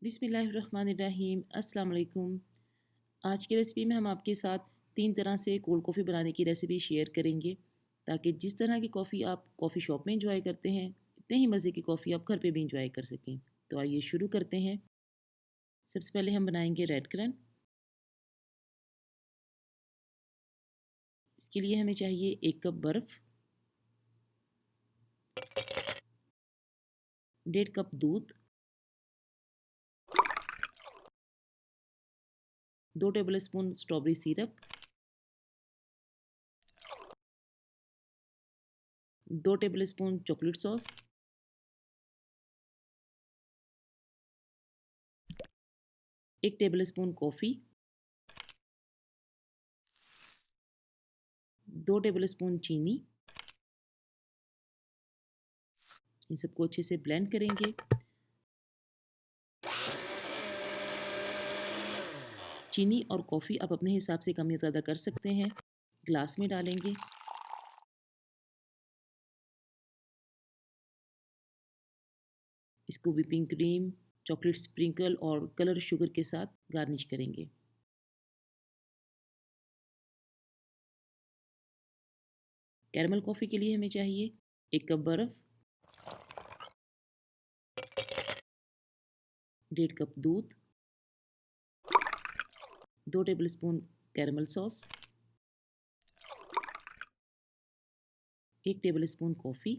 बिस्मिल्लाहिर्रहमानिर्रहीम अस्सलाम वालेकुम। आज की रेसिपी में हम आपके साथ 3 तरह से कोल्ड कॉफ़ी बनाने की रेसिपी शेयर करेंगे, ताकि जिस तरह की कॉफ़ी आप कॉफ़ी शॉप में एंजॉय करते हैं, इतने ही मज़े की कॉफ़ी आप घर पे भी एंजॉय कर सकें। तो आइए शुरू करते हैं। सबसे पहले हम बनाएंगे रेड करंट। इसके लिए हमें चाहिए 1 कप बर्फ़, 1.5 कप दूध, 2 table spoon strawberry syrup, 2 table spoon chocolate sauce, 1 tablespoon coffee, 2 table spoon चीनी। इन सबको अच्छे से ब्लेंड करेंगे। चीनी और कॉफ़ी आप अपने हिसाब से कम या ज़्यादा कर सकते हैं। ग्लास में डालेंगे। इसको व्हिपिंग क्रीम, चॉकलेट स्प्रिंकल और कलर शुगर के साथ गार्निश करेंगे। कैरमल कॉफ़ी के लिए हमें चाहिए 1 कप बर्फ़, 1.5 कप दूध, 2 table spoon caramel sauce, 1 tablespoon coffee,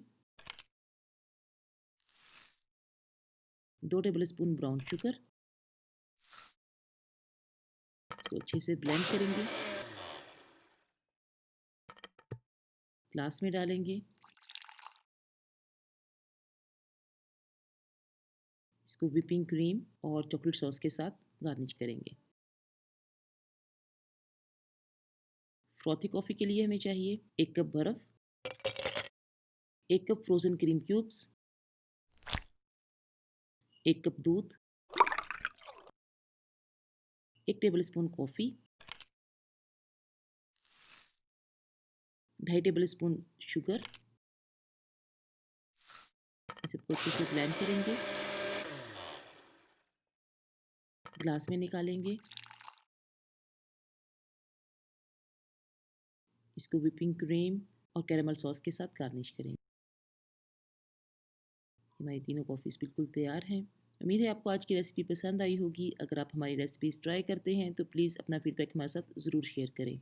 2 table spoon brown sugar. इसको अच्छे से ब्लेंड करेंगे। ग्लास में डालेंगे। इसको व्हिपिंग क्रीम और चॉकलेट सॉस के साथ गार्निश करेंगे। फ्रॉथी कॉफ़ी के लिए हमें चाहिए 1 कप बर्फ़, 1 cup frozen cream cubes, 1 cup दूध, 1 tablespoon coffee, 2.5 tablespoon sugar. इन सबको अच्छे से ब्लेंड करेंगे। ग्लास में निकालेंगे। इसको व्हिपिंग क्रीम और कैरेमल सॉस के साथ गार्निश करेंगे। हमारी तीनों कॉफ़ीज़ बिल्कुल तैयार हैं। उम्मीद है आपको आज की रेसिपी पसंद आई होगी। अगर आप हमारी रेसिपीज़ ट्राई करते हैं तो प्लीज़ अपना फीडबैक हमारे साथ ज़रूर शेयर करें।